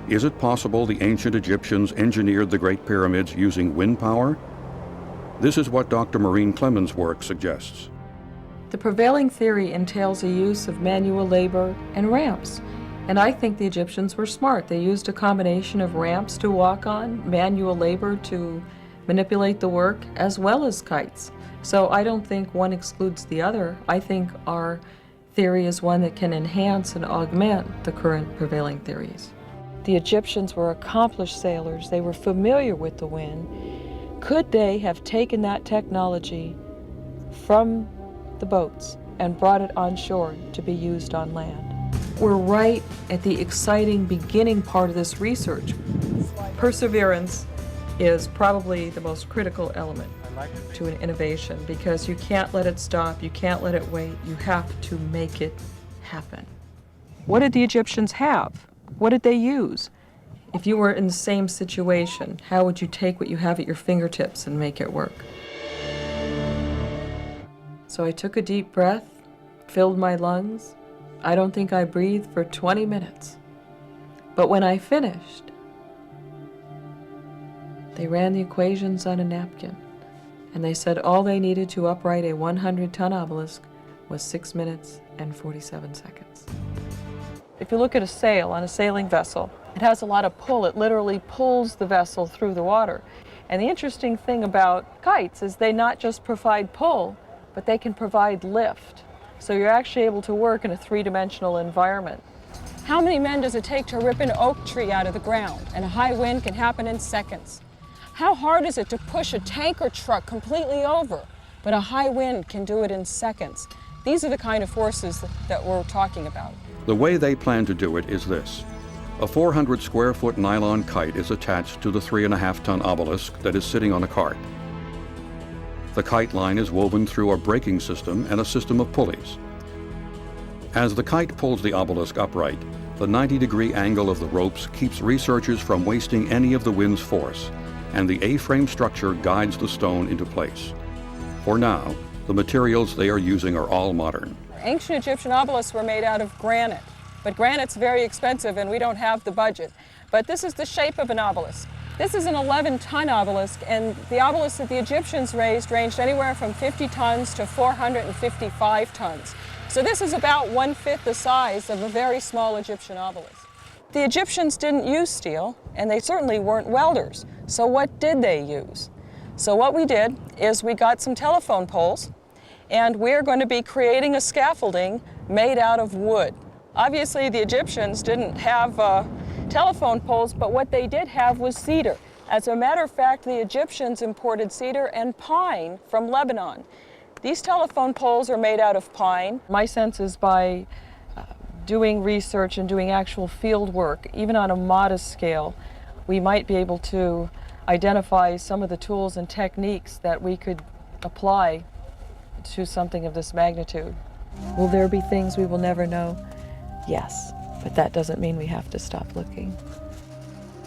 Is it possible the ancient Egyptians engineered the Great Pyramids using wind power? This is what Dr. Maureen Clemmons' work suggests. The prevailing theory entails a use of manual labor and ramps. And I think the Egyptians were smart. They used a combination of ramps to walk on, manual labor to manipulate the work, as well as kites. So I don't think one excludes the other. I think our theory is one that can enhance and augment the current prevailing theories. The Egyptians were accomplished sailors. They were familiar with the wind. Could they have taken that technology from the boats and brought it on shore to be used on land? We're right at the exciting beginning part of this research. Perseverance is probably the most critical element to an innovation because you can't let it stop, you can't let it wait, you have to make it happen. What did the Egyptians have? What did they use? If you were in the same situation, how would you take what you have at your fingertips and make it work? So I took a deep breath, filled my lungs. I don't think I breathed for 20 minutes. But when I finished, they ran the equations on a napkin, and they said all they needed to upright a 100-ton obelisk was 6 minutes and 47 seconds. If you look at a sail on a sailing vessel, it has a lot of pull. It literally pulls the vessel through the water. And the interesting thing about kites is they not just provide pull, but they can provide lift. So you're actually able to work in a three-dimensional environment. How many men does it take to rip an oak tree out of the ground? And a high wind can happen in seconds. How hard is it to push a tanker truck completely over? But a high wind can do it in seconds. These are the kind of forces that we're talking about. The way they plan to do it is this. A 400-square-foot nylon kite is attached to the 3.5-ton obelisk that is sitting on a cart. The kite line is woven through a braking system and a system of pulleys. As the kite pulls the obelisk upright, the 90-degree angle of the ropes keeps researchers from wasting any of the wind's force, and the A-frame structure guides the stone into place. For now, the materials they are using are all modern. Ancient Egyptian obelisks were made out of granite, but granite's very expensive and we don't have the budget. But this is the shape of an obelisk. This is an 11-ton obelisk, and the obelisks that the Egyptians raised ranged anywhere from 50 tons to 455 tons. So this is about 1/5 the size of a very small Egyptian obelisk. The Egyptians didn't use steel, and they certainly weren't welders. So what did they use? So what we did is we got some telephone poles, and we're going to be creating a scaffolding made out of wood. Obviously, the Egyptians didn't have telephone poles, but what they did have was cedar. As a matter of fact, the Egyptians imported cedar and pine from Lebanon. These telephone poles are made out of pine. My sense is by doing research and doing actual field work, even on a modest scale, we might be able to identify some of the tools and techniques that we could apply to something of this magnitude. Will there be things we will never know? Yes, but that doesn't mean we have to stop looking.